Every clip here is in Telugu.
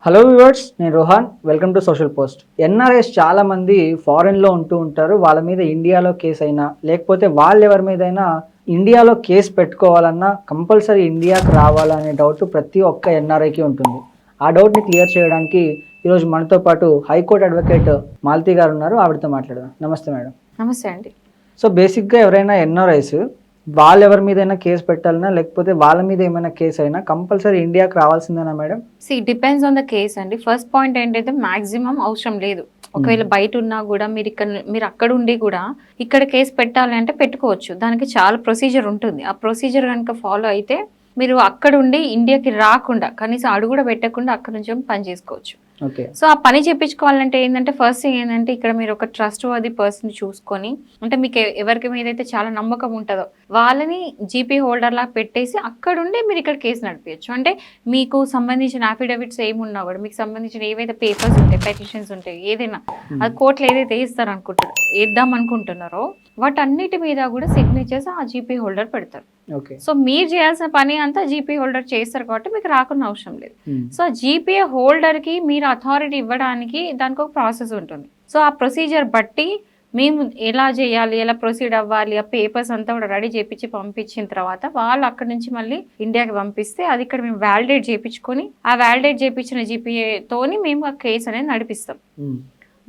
హలో వ్యూవర్స్, నేను Rohan. Welcome to social post. NRS చాలా మంది ఫారెన్లో ఉంటూ ఉంటారు. వాళ్ళ మీద ఇండియాలో కేసు అయినా లేకపోతే వాళ్ళు ఎవరి మీదైనా ఇండియాలో కేసు పెట్టుకోవాలన్నా కంపల్సరీ ఇండియాకి రావాలనే డౌట్ ప్రతి ఒక్క ఎన్ఆర్ఐకి ఉంటుంది. ఆ డౌట్ని క్లియర్ చేయడానికి ఈరోజు మనతో పాటు హైకోర్టు అడ్వకేట్ మాలతి గారు ఉన్నారు. ఆవిడతో మాట్లాడదాం. నమస్తే మేడం. నమస్తే అండి. సో బేసిక్గా ఎవరైనా ఎన్ఆర్ఐస్ వాళ్ళు ఎవరి మీదైనా కేసు పెట్టాలన్నా లేకపోతే వాళ్ళ మీద ఏమైనా కేసు అయినా కంపల్సరీ ఇండియాకి రావాల్సిందేనా madam? Depends on the case అండి. ఫస్ట్ పాయింట్ ఏంటంటే మాక్సిమం అవసరం లేదు. ఒకవేళ బయట ఉన్నా కూడా మీరు అక్కడ ఉండి కూడా ఇక్కడ కేసు పెట్టాలి అంటే పెట్టుకోవచ్చు. దానికి చాలా ప్రొసీజర్ ఉంటుంది. ఆ ప్రొసీజర్ కనుక ఫాలో అయితే మీరు అక్కడ ఉండి ఇండియాకి రాకుండా కనీసం అడుగు కూడా పెట్టకుండా అక్కడ నుంచి పని చేసుకోవచ్చు. సో ఆ పని చేయించుకోవాలంటే ఏంటంటే ఫస్ట్ థింగ్ ఏంటంటే ఇక్కడ మీరు ఒక ట్రస్ట్ వర్ది పర్సన్ చూసుకొని, అంటే మీకు ఎవరికి మీద అయితే చాలా నమ్మకం ఉంటుందో వాళ్ళని జీపీ హోల్డర్ లా పెట్టేసి అక్కడుండి మీరు ఇక్కడ కేసు నడిపించచ్చు. అంటే మీకు సంబంధించిన అఫిడవిట్స్ ఏమున్నా కూడా మీకు సంబంధించిన ఏవైతే పేపర్స్ ఉంటాయి, పెటిషన్స్ ఉంటాయి, ఏదైనా అది కోర్టులో ఏదైతే వేద్దాం అనుకుంటున్నారో వాటన్నిటి మీద కూడా సిగ్నేచర్స్ ఆ జీపీ హోల్డర్ పెడతారు. సో మీరు చేయాల్సిన పని అంతా జీపీ హోల్డర్ చేస్తారు కాబట్టి మీకు రాకుండా అవసరం లేదు. సో జీపీ హోల్డర్ కి మీరు అథారిటీ ఇవ్వడానికి దానికి ఒక ప్రాసెస్ ఉంటుంది. సో ఆ ప్రొసీజర్ బట్టి మేము ఎలా చేయాలి, ఎలా ప్రొసీడ్ అవ్వాలి, ఆ పేపర్స్ అంతా కూడా రెడీ చేయించి పంపించిన తర్వాత వాళ్ళు అక్కడ నుంచి మళ్ళీ ఇండియాకి పంపిస్తే అది ఇక్కడ మేము వ్యాలిడేట్ చేయించుకొని ఆ వ్యాలిడేట్ చేయించిన జీపీఏతోని మేము ఆ కేసు అనేది నడిపిస్తాం.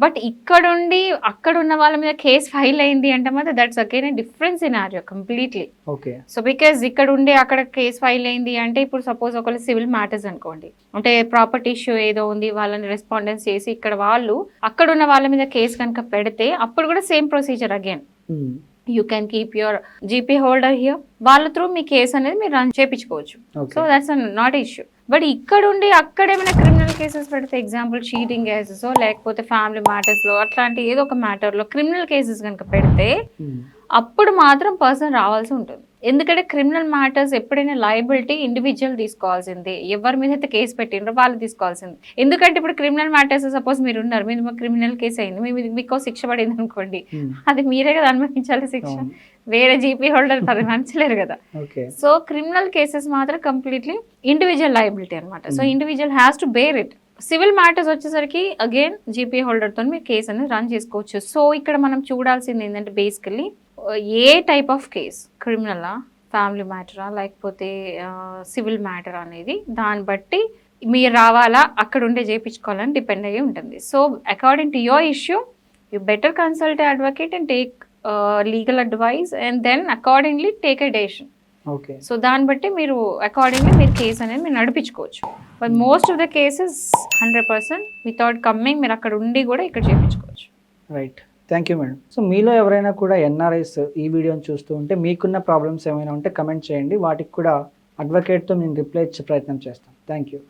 బట్ ఇక్కడుండి అక్కడ ఉన్న వాళ్ళ మీద కేసు ఫైల్ అయింది అంటే మాత్రం that's again different scenario completely. So because ఇక్కడ ఉండి అక్కడ కేసు ఫైల్ అయింది అంటే ఇప్పుడు సపోజ్ ఒకవేళ సివిల్ మ్యాటర్స్ అనుకోండి, అంటే ప్రాపర్టీ ఇష్యూ ఏదో ఉంది, వాళ్ళని రెస్పాండెన్స్ చేసి ఇక్కడ వాళ్ళు అక్కడ ఉన్న వాళ్ళ మీద కేసు కనుక పెడితే అప్పుడు కూడా same procedure again. You can keep your GP holder here, వాళ్ళ త్రూ మీ కేసు అనేది మీరు రన్ చేయించుకోవచ్చు. So that's not issue. But ఇక్కడ ఉండి అక్కడ ఏమైనా క్రిమినల్ కేసెస్ పెడితే, ఎగ్జాంపుల్ చీటింగ్ కేసెస్ లేకపోతే ఫ్యామిలీ మ్యాటర్స్ లో అట్లాంటి ఏదో ఒక మ్యాటర్ లో క్రిమినల్ కేసెస్ కనుక పెడితే అప్పుడు మాత్రం పర్సన్ రావాల్సి ఉంటుంది. ఎందుకంటే క్రిమినల్ మ్యాటర్స్ ఎప్పుడైనా లయబిలిటీ ఇండివిజువల్ తీసుకోవాల్సిందే. ఎవరి మీద అయితే కేసు పెట్టినరో వాళ్ళు తీసుకోవాల్సిందే. ఎందుకంటే ఇప్పుడు క్రిమినల్ మ్యాటర్స్ సపోజ్ మీరు ఉన్నారు, మీరు క్రిమినల్ కేసు అయింది, మీకు శిక్ష పడింది అనుకోండి, అది మీరే కదా అనుభవించాలి శిక్ష, వేరే జీపీ హోల్డర్ అది మంచలేరు కదా. సో క్రిమినల్ కేసెస్ మాత్రం కంప్లీట్లీ ఇండివిజువల్ లయబిలిటీ అనమాట. So individual has to bear it. Civil matters వచ్చేసరికి అగైన్ జీపీ హోల్డర్తో మీరు కేసు అనేది రన్ చేసుకోవచ్చు. సో ఇక్కడ మనం చూడాల్సింది ఏంటంటే basically a type of case, క్రిమినలా, ఫ్యామిలీ మ్యాటరా, లేకపోతే సివిల్ మ్యాటర్ అనేది దాన్ని బట్టి మీరు రావాలా అక్కడ ఉండే చేయించుకోవాలని డిపెండ్ అయ్యి ఉంటుంది. So according to your issue you better consult advocate and take legal advice and then accordingly take a decision. So దాన్ని బట్టి మీరు అకార్డింగ్లీ మీరు కేసు అనేది మీరు నడిపించుకోవచ్చు. But most of the cases 100% without coming మీరు అక్కడ ఉండి కూడా ఇక్కడ చేయించుకోవచ్చు. Right, thank you madam. So మీలో ఎవరైనా కూడా ఎన్ఆర్ఐస్ ఈ వీడియోని చూస్తూ ఉంటే మీకున్న ప్రాబ్లమ్స్ ఏమైనా ఉంటే కమెంట్ చేయండి. వాటికి కూడా అడ్వకేట్తో నేను రిప్లై ఇచ్చే ప్రయత్నం చేస్తాను. Thank you.